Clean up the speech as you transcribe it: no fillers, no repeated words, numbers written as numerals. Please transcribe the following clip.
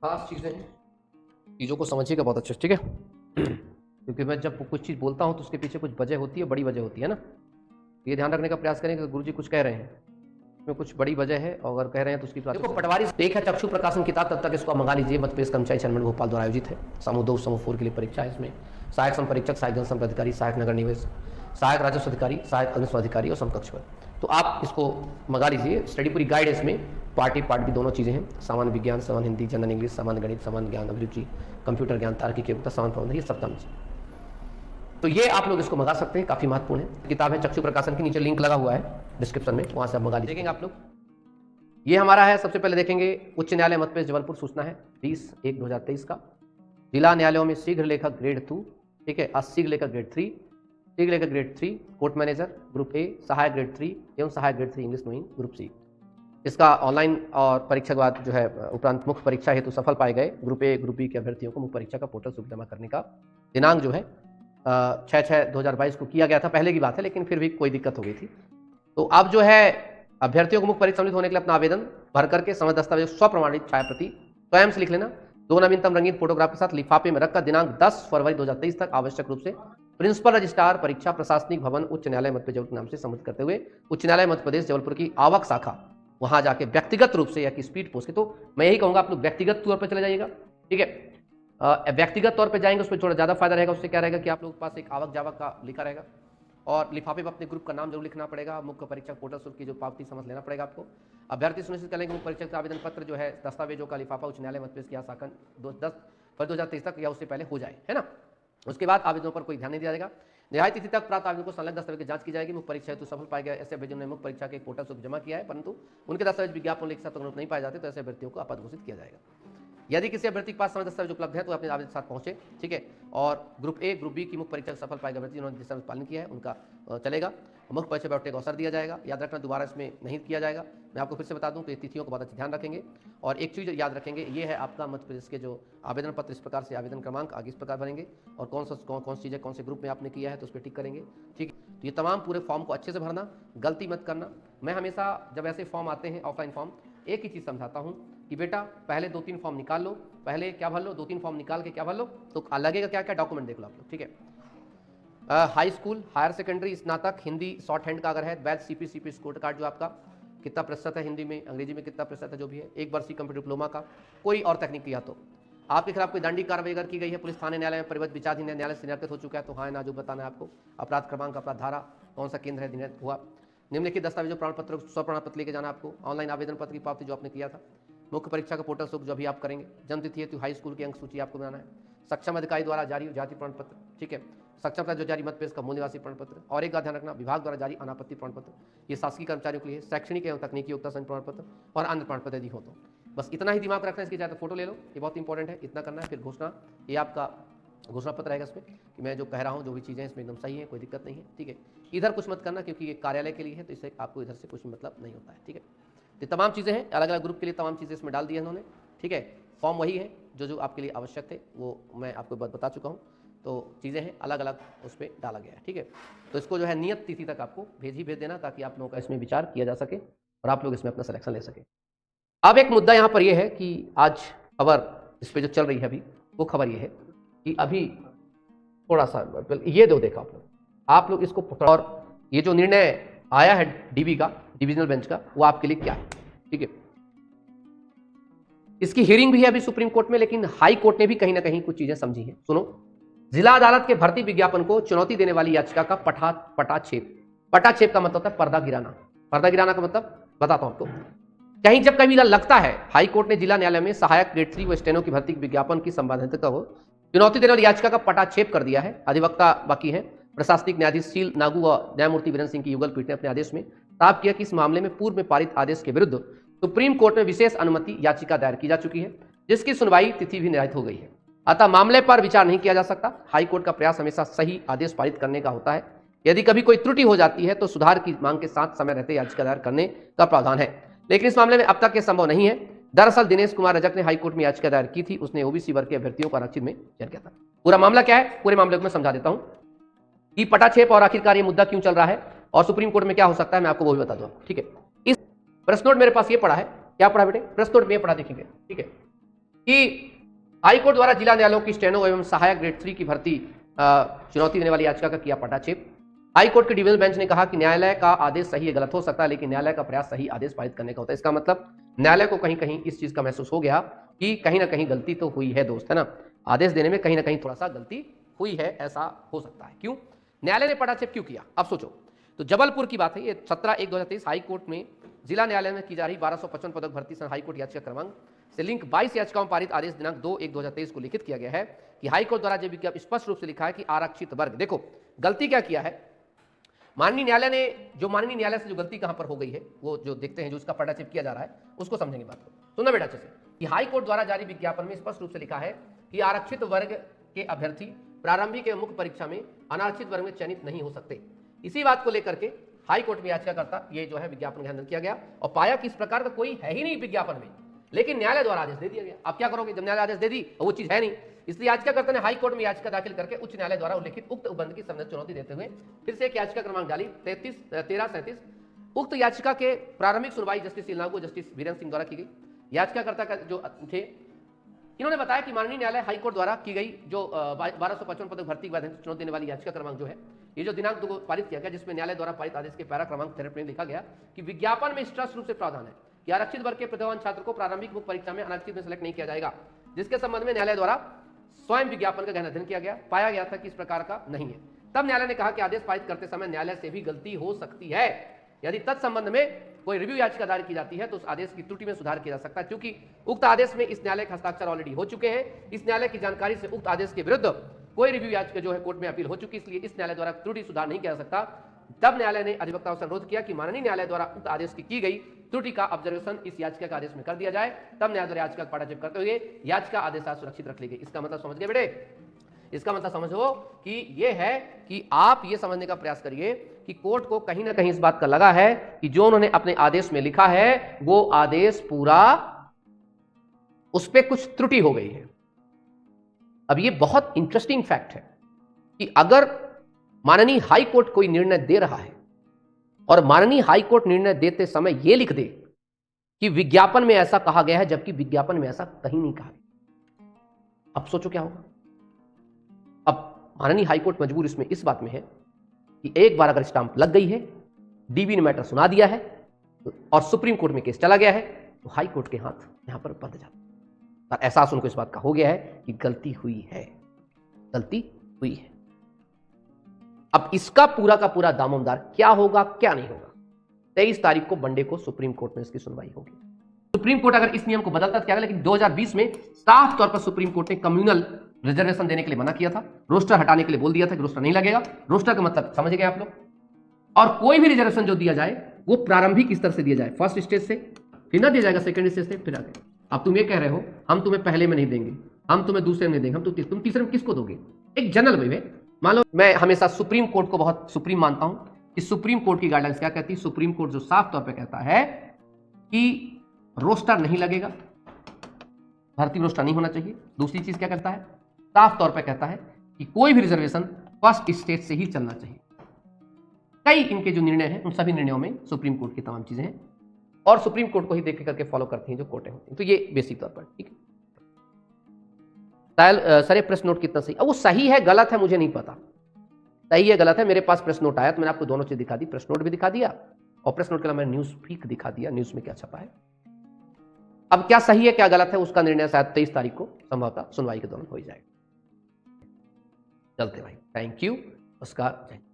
खास चीज़ें हैं, चीज़ों को समझिएगा बहुत अच्छे से, ठीक है। क्योंकि मैं जब कुछ चीज़ बोलता हूँ तो उसके पीछे कुछ वजह होती है, बड़ी वजह होती है ना। ये ध्यान रखने का प्रयास करें कि गुरु जी कुछ कह रहे हैं, इसमें कुछ बड़ी वजह है और अगर कह रहे हैं तो उसकी देखो पटवारी एक है चक्षु प्रकाशन किताब, तब तक इसको आप मंगा लीजिए। मध्य प्रदेश कर्मचारी चयन मंडल भोपाल द्वारा आयोजित है। समूह 2 समूह 4 के लिए परीक्षा है। इसमें सहायक संपरीक्षक, सहायक जनसंपर्क अधिकारी, सहायक नगर निवेश, सहायक राजस्व अधिकारी, सहायक अग्निशम अधिकारी और समकक्ष पर। तो आप इसको मंगा लीजिए। स्टडी पूरी गाइड है इसमें, पार्ट भी दोनों चीज़ें हैं। सामान्य विज्ञान, सामान्य हिंदी, जनरल इंग्लिश, सामान्य गणित, सामान्य ज्ञान, अभिरुचि, कंप्यूटर ज्ञान, तार्किक योग्यता, सामान्य प्रबंधन, ये सब तो ये आप लोग इसको मंगा सकते हैं, काफ़ी महत्वपूर्ण है किताब है। चक्षु प्रकाशन के नीचे लिंक लगा हुआ है डिस्क्रिप्शन में, वहाँ से आप मंगा लीजिए। देखेंगे आप लोग, ये हमारा है। सबसे पहले देखेंगे उच्च न्यायालय मध्य प्रदेश जबलपुर, सूचना है 20/1/2023 का। जिला न्यायालयों में शीघ्र लेखक ग्रेड 2, ठीक है, शीघ्र लेखक ग्रेड 3, शीघ्र लेखक grade 3, court manager group A, सहायक ग्रेड 3 एवं सहायक grade 3 English knowing group C. इसका ऑनलाइन और परीक्षा के बाद जो है उपरांत मुख्य परीक्षा हेतु सफल पाए गए ग्रुप ए ग्रुप बी के अभ्यर्थियों को मुख्य परीक्षा का पोर्टल शुल्क जमा करने का दिनांक जो है 6/6/2022 को किया गया था। पहले की बात है, लेकिन फिर भी कोई दिक्कत हो गई थी। तो अब जो है अभ्यर्थियों को मुख्य परीक्षा सम्मिलित होने के लिए अपना आवेदन भर करके समय दस्तावेज स्वप्रमाणित छाया प्रति स्वयं से लिख लेना, 2 नवीनतम रंगीन फोटोग्राफ के साथ लिफाफे में रखकर दिनांक 10 फरवरी 2023 तक आवश्यक रूप से प्रिंसिपल रजिस्ट्रार परीक्षा प्रशासनिक भवन उच्च न्यायालय मध्य प्रदेश जबलपुर नाम से संबोधित करते हुए उच्च न्यायालय मध्य प्रदेश जबलपुर की आवक शाखा वहां जाके व्यक्तिगत रूप से या कि स्पीड पोस्ट के, तो मैं यही कहूंगा आप लोग व्यक्तिगत तौर पर चले जाइएगा, ठीक है। व्यक्तिगत तौर पर जाएंगे उसमें थोड़ा ज़्यादा फायदा रहेगा। उससे क्या रहेगा कि आप लोगों के पास एक आवक जावक का लिखा रहेगा और लिफाफे पर अपने ग्रुप का नाम जरूर लिखना पड़ेगा। मुख्य परीक्षा पोर्टल शुल्क की जो पावती समझ लेना पड़ेगा आपको। अभ्यर्थी सुनिश्चित करेंगे मुख्य परीक्षा का आवेदन पत्र जो है दस्तावेजों का लिफाफा उच्च न्यायालय मध्य प्रदेश की शाखा 10 फरवरी 2023 तक या उससे पहले हो जाए, है ना। उसके बाद आवेदनों पर कोई ध्यान नहीं दिया जाएगा। निर्धारित तिथि तक प्राप्त आवेदन को संलग्न दस्तावेज की जांच की जाएगी। मुख्य परीक्षा हेतु सफल पाए गए ऐसे अभ्यर्थियों ने मुख्य परीक्षा के पोर्टल शुल्क जमा किया है, परंतु उनके दस्तावेज विज्ञापन के साथ अनुरूप नहीं पाए जाते तो ऐसे अभ्यर्थियों को आपद घोषित किया जाएगा। यदि किसी अभ्यर्थी के पास समय दस्तावेज उपलब्ध है तो अपने आवेदन के साथ पहुंचे, ठीक है। और ग्रुप ए ग्रुप बी की मुख्य परीक्षा सफल पाए गए अभ्यर्थी जिन्होंने जिस पालन किया है उनका चलेगा। मुख्य परीक्षा बैठने का अवसर दिया जाएगा। याद रखना दोबारा इसमें नहीं किया जाएगा। मैं आपको फिर से बता दूं तो ये तिथियों को बहुत अच्छे ध्यान रखेंगे। और एक चीज़ याद रखेंगे, ये है आपका मध्य प्रदेश के जो आवेदन पत्र, इस प्रकार से आवेदन क्रमांक आगे इस प्रकार भरेंगे और कौन सी चीज़ें कौन से ग्रुप में आपने किया है तो उस पर टिक करेंगे, ठीक है। तो ये तमाम पूरे फॉर्म को अच्छे से भरना, गलती मत करना। मैं हमेशा जब ऐसे फॉर्म आते हैं ऑफलाइन फॉर्म, एक ही चीज़ समझाता हूँ कि बेटा पहले 2-3 फॉर्म निकाल लो, पहले क्या भर लो, 2-3 फॉर्म निकाल के क्या भर लो तो लगेगा क्या क्या डॉक्यूमेंट देख लो आप लोग, ठीक है। हाई स्कूल, हायर सेकेंडरी, स्नातक, हिंदी शॉर्ट हैंड का अगर है, बैच सीपी स्कोर कार्ड जो आपका कितना प्रतिशत है हिंदी में, अंग्रेजी में कितना प्रतिशत है जो भी है, 1 वर्षीय कंप्यूटर डिप्लोमा का, कोई और तकनीक किया तो आपके खिलाफ कोई दंडिक कार्रवाई अगर की गई है, पुलिस थाने न्यायालय में परिवर्तित विचाराधीन न्यायालय से निरस्त हो चुका है तो हाँ ना जो बताना है आपको। अपराध क्रमांक, अपराध धारा, कौन सा केंद्र है निरस्त हुआ। निम्नलिखित दस्तावेजों प्रमाण पत्र स्वप्रमाण पत्र लेके जाना आपको। ऑनलाइन आवेदन पत्र की पावती जो आपने किया था, मुख्य परीक्षा का पोर्टल शुल्क जो भी आप करेंगे, जन्म तिथि हेतु हाई स्कूल की अंक सूची आपको बनाना है, सक्षम अधिकारी द्वारा जारी जाति प्रमाण पत्र, ठीक है, सक्षमता जो जारी मध्य प्रदेश का मूल निवासी प्रमाण पत्र, और एक बात ध्यान रखना विभाग द्वारा जारी अनापत्ति प्रमाण पत्र, ये शासकीय कर्मचारियों के लिए शैक्षणिक एवं तकनीकी योग्यता प्रमाण पत्र और अन्य प्रमाण पत्र यदि हो तो बस इतना ही दिमाग रखना है। इसकी चाहे तो फोटो ले लो, ये बहुत इंपॉर्टेंट है, इतना करना है। फिर घोषणा, ये आपका घोषणा पत्र रहेगा इसमें कि मैं जो कह रहा हूँ जो भी चीज़ें इसमें एकदम सही है, कोई दिक्कत नहीं है, ठीक है। इधर कुछ मत करना क्योंकि ये कार्यालय के लिए है तो इससे आपको इधर से कुछ मतलब नहीं होता है, ठीक है। तो तमाम चीज़ें हैं, अलग अलग ग्रुप के लिए तमाम चीज़ें इसमें डाल दी है उन्होंने, ठीक है। फॉर्म वही है जो आपके लिए आवश्यक थे वो मैं आपको बता चुका हूँ। तो चीज़ें हैं अलग अलग उस पर डाला गया है, ठीक है। तो इसको जो है नियत तिथि तक आपको भेज देना ताकि आप लोगों का इसमें विचार किया जा सके और आप लोग इसमें अपना सिलेक्शन ले सके। अब एक मुद्दा यहाँ पर यह है कि आज खबर इस पर जो चल रही है अभी, वो खबर ये है कि अभी थोड़ा सा ये दो देखा आप लोग इसको, और ये जो निर्णय आया है डीबी का, डिविजनल बेंच का, वो आपके लिए क्या है, ठीक है। इसकी हियरिंग भी है अभी सुप्रीम कोर्ट में, लेकिन हाई कोर्ट ने भी कहीं ना कहीं कुछ चीजें समझी हैं। सुनो, जिला अदालत के भर्ती विज्ञापन को चुनौती देने वाली याचिका का पटाक्षेप का मतलब है पर्दा गिराना। पर्दा गिराना का मतलब बताता हूं आपको। कहीं जब कभी लगता है हाई कोर्ट ने जिला न्यायालय में सहायक ग्रेड 3 व स्टेनो की भर्ती विज्ञापन की संवैधानिकता को चुनौती देने वाली याचिका का पटाक्षेप कर दिया है। अधिवक्ता बाकी है प्रशासनिक न्यायाधीश शील नागू व न्यायमूर्ति वीरेंद्र सिंह की युगल पीठ ने अपने आदेश में साफ किया कि इस मामले में पूर्व में पारित आदेश के विरुद्ध सुप्रीम कोर्ट में विशेष अनुमति याचिका दायर की जा चुकी है, जिसकी सुनवाई तिथि भी निर्धारित हो गई है। अतः मामले पर विचार नहीं किया जा सकता। हाईकोर्ट का प्रयास हमेशा सही आदेश पारित करने का होता है। यदि कभी कोई त्रुटि हो जाती है तो सुधार की मांग के साथ समय रहते याचिका दायर करने का प्रावधान है, लेकिन इस मामले में अब तक यह संभव नहीं है। दरअसल दिनेश कुमार रजक ने हाईकोर्ट में याचिका दायर की थी। उसने ओबीसी वर्ग के अभ्यर्थियों को आरक्षित में चयन किया था। पूरा मामला क्या है, पूरे मामले को मैं समझा देता हूं कि पटाक्षेप और आखिरकार ये मुद्दा क्यों चल रहा है और सुप्रीम कोर्ट में क्या हो सकता है, मैं आपको वो भी बता दूं, ठीक है। इस प्रश्न नोट मेरे पास ये पड़ा है, क्या पढ़ा बेटे, प्रश्न नोट में पढ़ा देखेंगे, ठीक है, कि हाईकोर्ट द्वारा जिला न्यायालयों की स्टेनो एवं सहायक ग्रेड 3 की भर्ती चुनौती देने वाली याचिका का किया पटाक्षेप। हाईकोर्ट के डिवीजन बेंच ने कहा कि न्यायालय का आदेश सही या गलत हो सकता है, लेकिन न्यायालय का प्रयास सही आदेश पारित करने का होता है। इसका मतलब न्यायालय को कहीं कहीं इस चीज का महसूस हो गया कि कहीं ना कहीं गलती तो हुई है दोस्त, है ना, आदेश देने में कहीं ना कहीं थोड़ा सा गलती हुई है, ऐसा हो सकता है। क्यों न्यायालय ने पटाक्षेप क्यों किया, अब सोचो। तो जबलपुर की बात है, ये 17/1/2023 हाईकोर्ट में जिला न्यायालय में की जा रही 1255 पदक भर्ती संघ हाईकोर्ट याचिका क्रमांक से लिंक 22 याचिकाओं पारित आदेश दिनांक 2/1/2023 को लिखित किया गया है कि हाईकोर्ट द्वारा जो विज्ञप्ति स्पष्ट रूप से लिखा है कि आरक्षित वर्ग, देखो गलती क्या किया है माननीय न्यायालय ने, जो माननीय न्यायालय से जो गलती कहां पर हो गई है वो जो देखते हैं, जो उसका पटाक्षेप किया जा रहा है उसको समझेंगे बात को। सुनना बेटा अच्छे से, कि हाईकोर्ट द्वारा जारी विज्ञापन में स्पष्ट रूप से लिखा है कि आरक्षित वर्ग के अभ्यर्थी प्रारंभिक एवं मुख्य परीक्षा में अनारक्षित वर्ग में चयनित नहीं हो सकते। इसी बात को लेकर के हाईकोर्ट में याचिकाकर्ता ये जो है विज्ञापन का किया गया और पाया कि इस प्रकार का कोई है ही नहीं विज्ञापन में, लेकिन न्यायालय द्वारा आदेश दे दिया गया। अब क्या करोगे, जब न्यायालय आदेश दे दी वो चीज है नहीं, इसलिए याचिकाकर्ता ने हाईकोर्ट में याचिका दाखिल करके उच्च न्यायालय द्वारा उल्लिखित उक्त उपबंध की संबंधित चुनौती देते हुए फिर से एक याचिका क्रमांक डाली 1337। उक्त याचिका के प्रारंभिक सुनवाई जस्टिस सिलनागु जस्टिस वीरेंद्र सिंह द्वारा की गई। याचिकाकर्ता का जो थे इन्होंने बताया कि माननीय न्यायालय हाईकोर्ट द्वारा की गई जो 1255 पदक भर्ती के बाद चुनौती देने वाली याचिका क्रमांक जो है, ये जो दिनांक 2 को पारित किया गया, जिसमें न्यायालय द्वारा पारित आदेश के पैरा क्रमांक 13 में लिखा गया कि विज्ञापन में स्पष्ट रूप से प्रावधान है कि आरक्षित वर्ग के प्रतिभावान छात्र को प्रारंभिक मुख्य परीक्षा में अनारक्षित में सेलेक्ट नहीं किया जाएगा, जिसके संबंध में न्यायालय द्वारा स्वयं विज्ञापन का गहन अध्ययन किया गया, पाया गया था कि इस प्रकार का नहीं है। तब न्यायालय ने कहा कि आदेश पारित करते समय न्यायालय से भी गलती हो सकती है। यदि तत्संबंध में कोई रिव्यू याचिका दायर की जाती है तो उस आदेश की त्रुटि में सुधार किया जा सकता है, क्योंकि उक्त आदेश में इस न्यायालय के हस्ताक्षर ऑलरेडी हो चुके हैं। इस न्यायालय की जानकारी से उक्त आदेश के विरुद्ध कोई रिव्यू याचिका जो है कोर्ट में अपील हो चुकी, इसलिए इस न्यायालय द्वारा त्रुटि सुधार नहीं किया जा सकता। तब न्यायालय ने अधिवक्ताओं से अनुरोध किया कि माननीय न्यायालय द्वारा उक्त आदेश की गई त्रुटि का ऑब्जर्वेशन इस याचिका के आदेश में कर दिया जाए। तब न्यायालय द्वारा याचिका का पटाक्षेप करते हुए याचिका आदेश सुरक्षित रख ली गई। इसका मतलब समझ गए बेटे, इसका मतलब समझो कि ये है कि आप ये समझने का प्रयास करिए कि कोर्ट को कहीं ना कहीं इस बात का लगा है कि जो उन्होंने अपने आदेश में लिखा है वो आदेश पूरा, उस पर कुछ त्रुटि हो गई है। अब ये बहुत इंटरेस्टिंग फैक्ट है कि अगर माननीय हाई कोर्ट कोई निर्णय दे रहा है और माननीय हाई कोर्ट निर्णय देते समय यह लिख दे कि विज्ञापन में ऐसा कहा गया है, जबकि विज्ञापन में ऐसा कहीं नहीं कहा, अब सोचो क्या होगा। अब माननीय हाईकोर्ट मजबूर इसमें इस बात में है कि एक बार अगर स्टांप लग गई है, डीबी ने मैटर सुना दिया है और सुप्रीम कोर्ट में केस चला गया है, तो हाई कोर्ट के हाथ यहां पर बंध जाते हैं। और एहसास उनको इस बात का हो गया है कि गलती हुई है, गलती हुई है। अब इसका पूरा का पूरा दामोमदार क्या होगा क्या नहीं होगा, 23 तारीख को मंडे को सुप्रीम कोर्ट में इसकी सुनवाई होगी। सुप्रीम कोर्ट अगर इस नियम को बदलता क्या, लेकिन 2020 में साफ तौर पर सुप्रीम कोर्ट ने कम्युनल रिजर्वेशन देने के लिए मना किया था, रोस्टर हटाने के लिए बोल दिया था कि रोस्टर नहीं लगेगा। रोस्टर का मतलब समझ गए आप लोग। और कोई भी रिजर्वेशन जो दिया जाए वो प्रारंभिक स्तर से दिया जाए, फर्स्ट स्टेज से, फिर ना दिया जाएगा सेकंड स्टेज से, फिर आगे। अब तुम ये कह रहे हो हम तुम्हें पहले में नहीं देंगे, हम तुम्हें दूसरे में देंगे, हम तुम तीसरे में किसको दोगे? एक जनरल वे में मान लो, मैं हमेशा सुप्रीम कोर्ट को बहुत सुप्रीम मानता हूं कि सुप्रीम कोर्ट की गाइडलाइंस क्या कहती है। सुप्रीम कोर्ट जो साफ तौर पर कहता है कि रोस्टर नहीं लगेगा, भर्ती रोस्टर नहीं होना चाहिए। दूसरी चीज क्या कहता है, साफ तौर पर कहता है कि कोई भी रिजर्वेशन फर्स्ट स्टेज से ही चलना चाहिए। कई इनके जो निर्णय हैं उन सभी निर्णयों में सुप्रीम कोर्ट की तमाम चीजें हैं और सुप्रीम कोर्ट को ही देख करके फॉलो करती हैं जो कोर्टें होती हैं। तो ये बेसिक तौर पर ठीक है। सर ये प्रेस नोट कितना सही, अब वो सही है गलत है मुझे नहीं पता, सही है गलत है। मेरे पास प्रेस नोट आया तो मैंने आपको दोनों चीज दिखा दी, प्रेस नोट भी दिखा दिया और प्रेस नोट के अलावा मैंने न्यूज भी दिखा दिया, न्यूज में क्या छपा है। अब क्या सही है क्या गलत है उसका निर्णय शायद 23 तारीख को संभवतः सुनवाई के दौरान हो जाएगा। चलते भाई, थैंक यू, नमस्कार, जय।